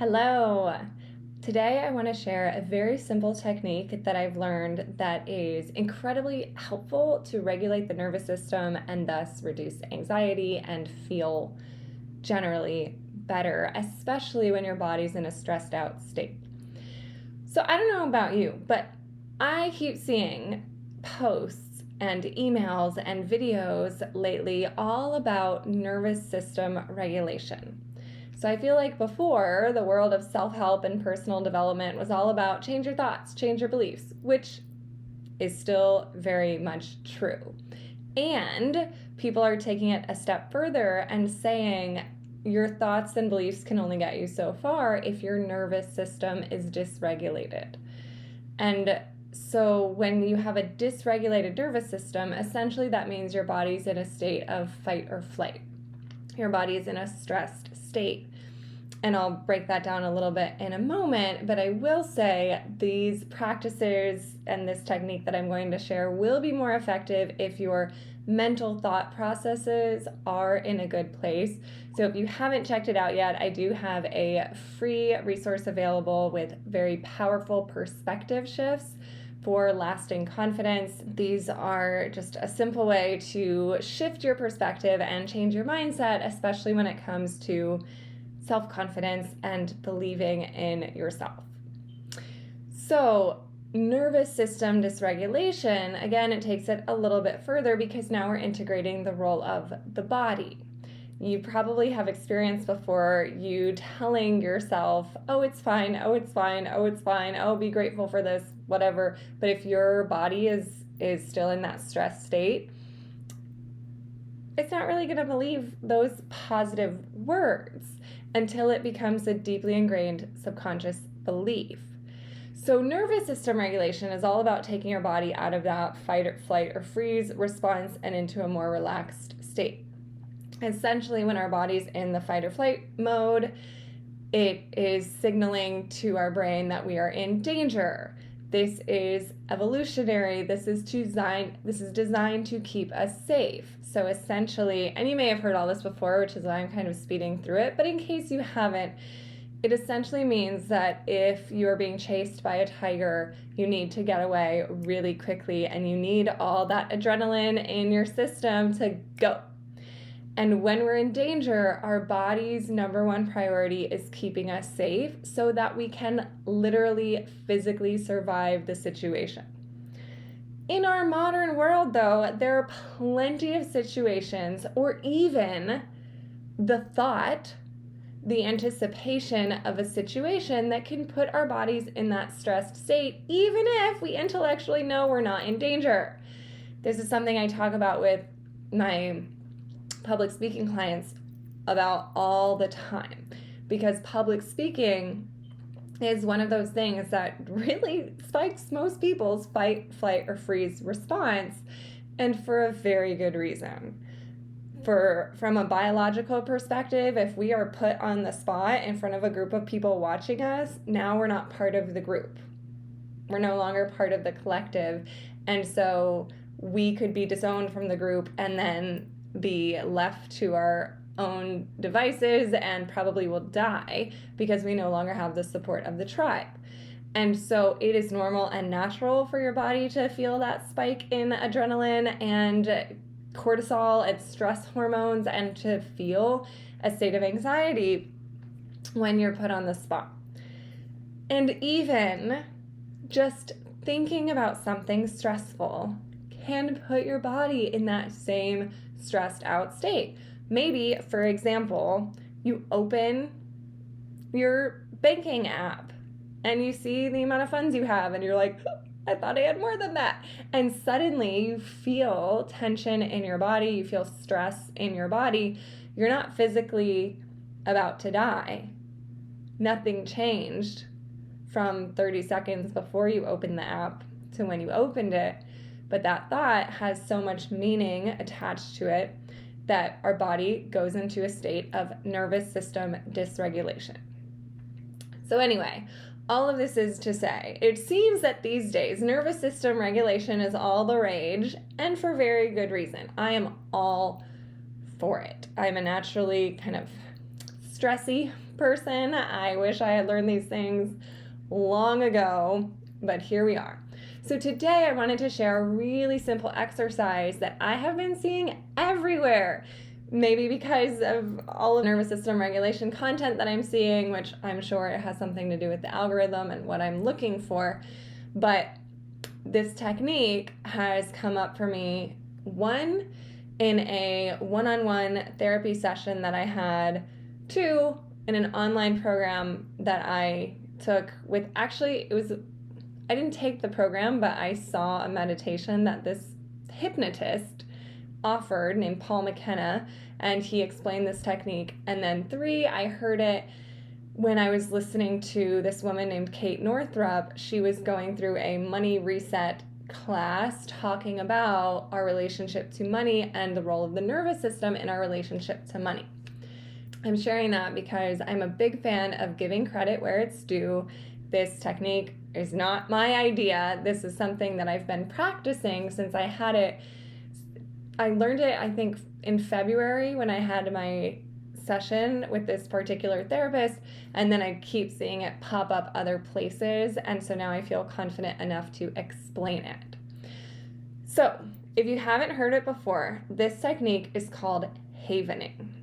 Hello. Today I want to share a very simple technique that I've learned that is incredibly helpful to regulate the nervous system and thus reduce anxiety and feel generally better, especially when your body's in a stressed out state. So I don't know about you, but I keep seeing posts and emails and videos lately all about nervous system regulation. So I feel like before, the world of self-help and personal development was all about change your thoughts, change your beliefs, which is still very much true. And people are taking it a step further and saying your thoughts and beliefs can only get you so far if your nervous system is dysregulated. And so when you have a dysregulated nervous system, essentially that means your body's in a state of fight or flight. Your body is in a stressed state. And I'll break that down a little bit in a moment, but I will say these practices and this technique that I'm going to share will be more effective if your mental thought processes are in a good place. So if you haven't checked it out yet, I do have a free resource available with very powerful perspective shifts for lasting confidence. These are just a simple way to shift your perspective and change your mindset, especially when it comes to self-confidence and believing in yourself. So, nervous system dysregulation, again, it takes it a little bit further because now we're integrating the role of the body. You probably have experienced before you telling yourself, oh, it's fine, oh, it's fine, oh, it's fine, oh, be grateful for this, whatever. But if your body is still in that stress state, it's not really going to believe those positive words until it becomes a deeply ingrained subconscious belief. So nervous system regulation is all about taking your body out of that fight or flight or freeze response and into a more relaxed state. Essentially, when our body's in the fight or flight mode, it is signaling to our brain that we are in danger. This is evolutionary. This is designed to keep us safe. So essentially, and you may have heard all this before, which is why I'm kind of speeding through it, but in case you haven't, it essentially means that if you're being chased by a tiger, you need to get away really quickly and you need all that adrenaline in your system to go. And when we're in danger, our body's number one priority is keeping us safe so that we can literally physically survive the situation. In our modern world, though, there are plenty of situations, or even the thought, the anticipation of a situation that can put our bodies in that stressed state, even if we intellectually know we're not in danger. This is something I talk about with my public speaking clients about all the time, because public speaking is one of those things that really spikes most people's fight, flight, or freeze response, and for a very good reason. From a biological perspective, if we are put on the spot in front of a group of people watching us, now we're not part of the group. We're no longer part of the collective, and so we could be disowned from the group and then be left to our own devices and probably will die because we no longer have the support of the tribe. And so it is normal and natural for your body to feel that spike in adrenaline and cortisol and stress hormones and to feel a state of anxiety when you're put on the spot. And even just thinking about something stressful can put your body in that same stressed out state. Maybe, for example, you open your banking app and you see the amount of funds you have and you're like, I thought I had more than that. And suddenly you feel tension in your body, you feel stress in your body. You're not physically about to die. Nothing changed from 30 seconds before you opened the app to when you opened it. But that thought has so much meaning attached to it that our body goes into a state of nervous system dysregulation. So anyway, all of this is to say, it seems that these days nervous system regulation is all the rage, and for very good reason. I am all for it. I'm a naturally kind of stressy person. I wish I had learned these things long ago, but here we are. So today I wanted to share a really simple exercise that I have been seeing everywhere. Maybe because of all of nervous system regulation content that I'm seeing, which I'm sure it has something to do with the algorithm and what I'm looking for. But this technique has come up for me, one, in a one-on-one therapy session that I had, two, in an online program that I took with, actually, I didn't take the program, but I saw a meditation that this hypnotist offered named Paul McKenna, and he explained this technique. And then three, I heard it when I was listening to this woman named Kate Northrup. She was going through a money reset class talking about our relationship to money and the role of the nervous system in our relationship to money. I'm sharing that because I'm a big fan of giving credit where it's due. This technique is not my idea. This is something that I've been practicing since I had it. I learned it, I think, in February when I had my session with this particular therapist, and then I keep seeing it pop up other places, and so now I feel confident enough to explain it. So, if you haven't heard it before, this technique is called havening.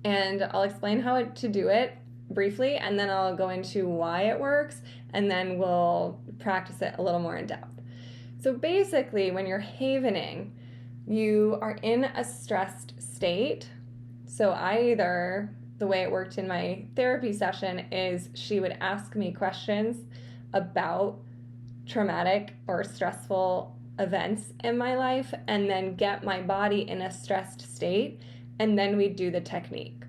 And I'll explain how to do it briefly, and then I'll go into why it works, and then we'll practice it a little more in depth. So basically, when you're havening, you are in a stressed state. So the way it worked in my therapy session is she would ask me questions about traumatic or stressful events in my life and then get my body in a stressed state. And then we'd do the technique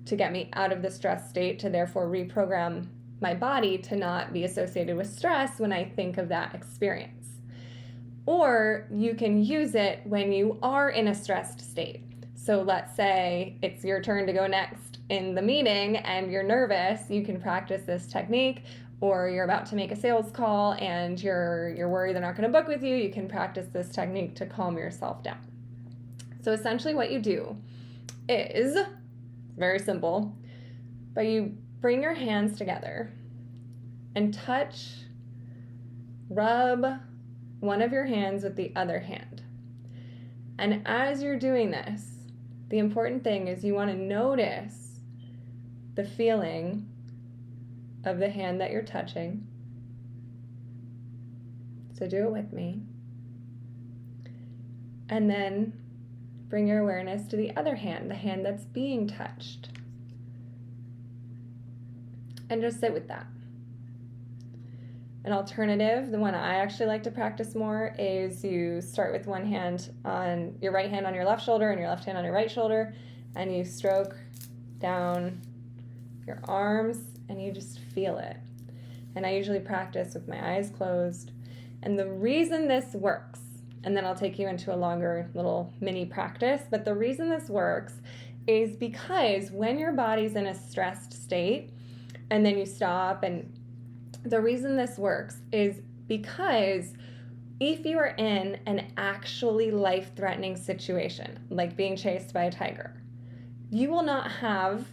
to get me out of the stress state, to therefore reprogram my body to not be associated with stress when I think of that experience. Or you can use it when you are in a stressed state. So let's say it's your turn to go next in the meeting and you're nervous, you can practice this technique. Or you're about to make a sales call and you're worried they're not going to book with you, you can practice this technique to calm yourself down. So essentially what you do is very simple, but you bring your hands together and touch, rub one of your hands with the other hand. And as you're doing this, the important thing is you want to notice the feeling of the hand that you're touching. So do it with me. And then bring your awareness to the other hand, the hand that's being touched. And just sit with that. An alternative, the one I actually like to practice more, is you start with one hand on your right hand on your left shoulder and your left hand on your right shoulder, and you stroke down your arms and you just feel it. And I usually practice with my eyes closed. And the reason this works, and then I'll take you into a longer little mini practice, but the reason this works is because when your body's in a stressed state and then you stop, and the reason this works is because if you are in an actually life-threatening situation, like being chased by a tiger, you will not have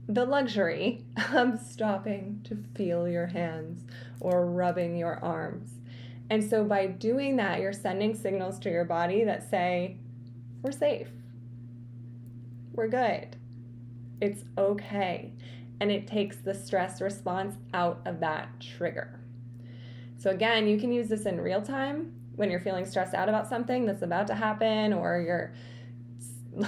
the luxury of stopping to feel your hands or rubbing your arms. And so by doing that, you're sending signals to your body that say, we're safe, we're good, it's okay. And it takes the stress response out of that trigger. So again, you can use this in real time when you're feeling stressed out about something that's about to happen, or you're,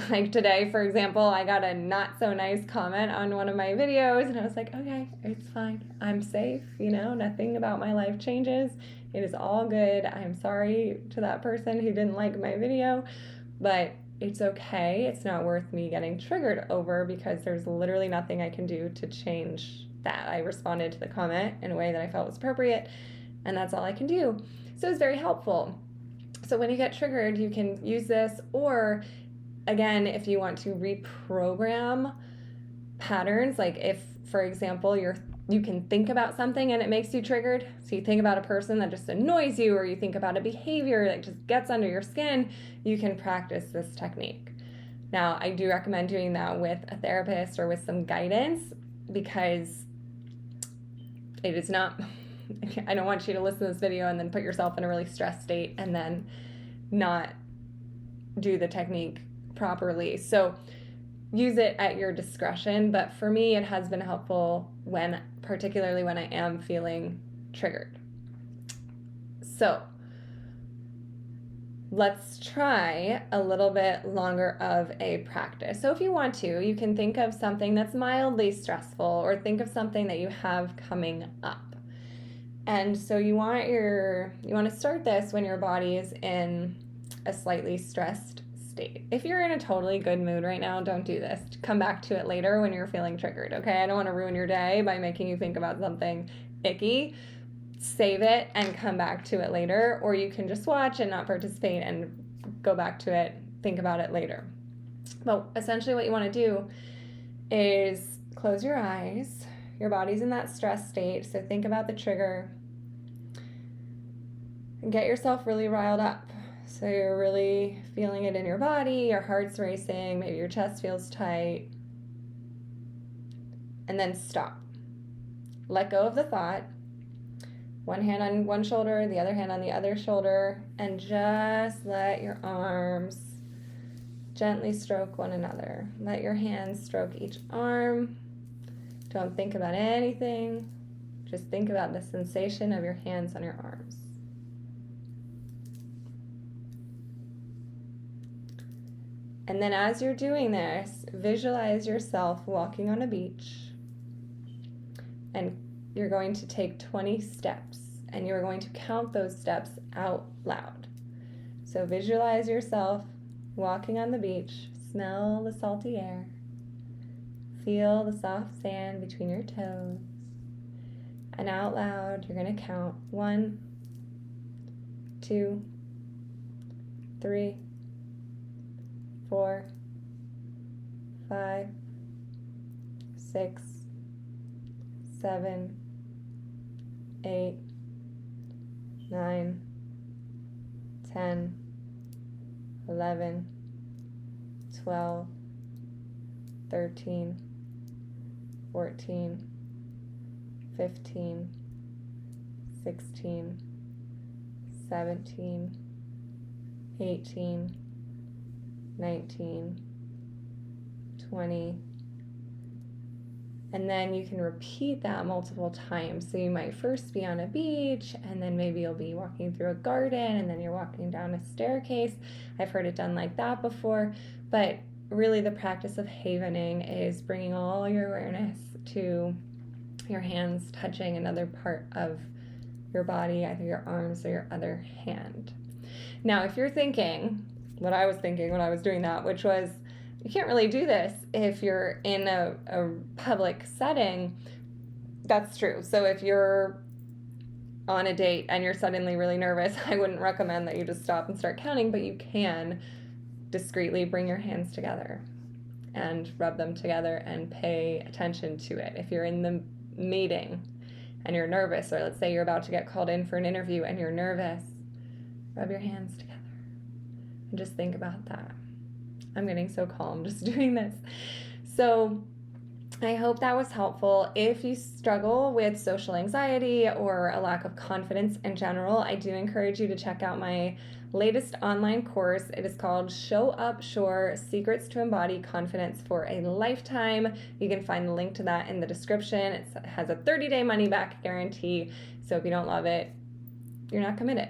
like today, for example, I got a not so nice comment on one of my videos, and I was like, okay, it's fine. I'm safe, nothing about my life changes. It is all good. I'm sorry to that person who didn't like my video, but it's okay. It's not worth me getting triggered over because there's literally nothing I can do to change that. I responded to the comment in a way that I felt was appropriate, and that's all I can do. So it's very helpful. So when you get triggered, you can use this, or again, if you want to reprogram patterns, like if, for example, you can think about something and it makes you triggered. So you think about a person that just annoys you, or you think about a behavior that just gets under your skin, you can practice this technique. Now, I do recommend doing that with a therapist or with some guidance. because it is not, I don't want you to listen to this video and then put yourself in a really stressed state and then not do the technique properly. So use it at your discretion, but for me it has been helpful particularly when I am feeling triggered. So let's try a little bit longer of a practice. So if you want to, you can think of something that's mildly stressful, or think of something that you have coming up. And so you want to start this when your body is in a slightly stressed state. If you're in a totally good mood right now, don't do this. Come back to it later when you're feeling triggered, okay? I don't want to ruin your day by making you think about something icky. Save it and come back to it later, or you can just watch and not participate and go back to it, think about it later. But essentially what you want to do is close your eyes. Your body's in that stress state, so think about the trigger and get yourself really riled up. So you're really feeling it in your body, your heart's racing, maybe your chest feels tight. And then stop. Let go of the thought. One hand on one shoulder, the other hand on the other shoulder, and just let your arms gently stroke one another. Let your hands stroke each arm. Don't think about anything. Just think about the sensation of your hands on your arms. And then as you're doing this, visualize yourself walking on a beach, and you're going to take 20 steps, and you're going to count those steps out loud. So visualize yourself walking on the beach, smell the salty air, feel the soft sand between your toes, and out loud you're going to count 1, 2, 3, 4, 5, 6, 7, 8, 9, 10, 11, 12, 13, 14, 15, 16, 17, 18, 19, 20, and then you can repeat that multiple times. So you might first be on a beach, and then maybe you'll be walking through a garden, and then you're walking down a staircase. I've heard it done like that before, but really the practice of havening is bringing all your awareness to your hands touching another part of your body, either your arms or your other hand. Now, if you're thinking what I was thinking when I was doing that, which was, you can't really do this if you're in a public setting, that's true. So if you're on a date and you're suddenly really nervous, I wouldn't recommend that you just stop and start counting, but you can discreetly bring your hands together and rub them together and pay attention to it. If you're in the meeting and you're nervous, or let's say you're about to get called in for an interview and you're nervous, rub your hands together and just think about that. I'm getting so calm just doing this. So I hope that was helpful. If you struggle with social anxiety or a lack of confidence in general, I do encourage you to check out my latest online course. It is called Show Up Sure: Secrets to Embody Confidence for a Lifetime. You can find the link to that in the description. It has a 30-day money-back guarantee, so if you don't love it, you're not committed.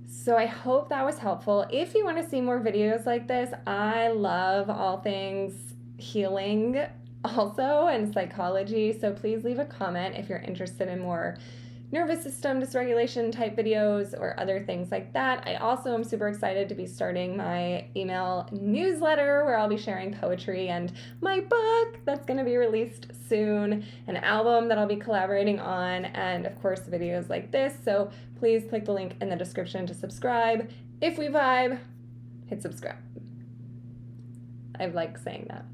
So I hope that was helpful. If you want to see more videos like this, I love all things healing also and psychology. So please leave a comment if you're interested in more nervous system dysregulation type videos or other things like that. I also am super excited to be starting my email newsletter where I'll be sharing poetry and my book that's going to be released soon, an album that I'll be collaborating on, and of course videos like this. So please click the link in the description to subscribe. If we vibe, hit subscribe. I like saying that.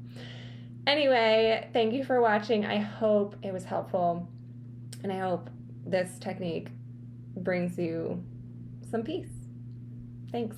Anyway, thank you for watching. I hope it was helpful, and I hope this technique brings you some peace. Thanks.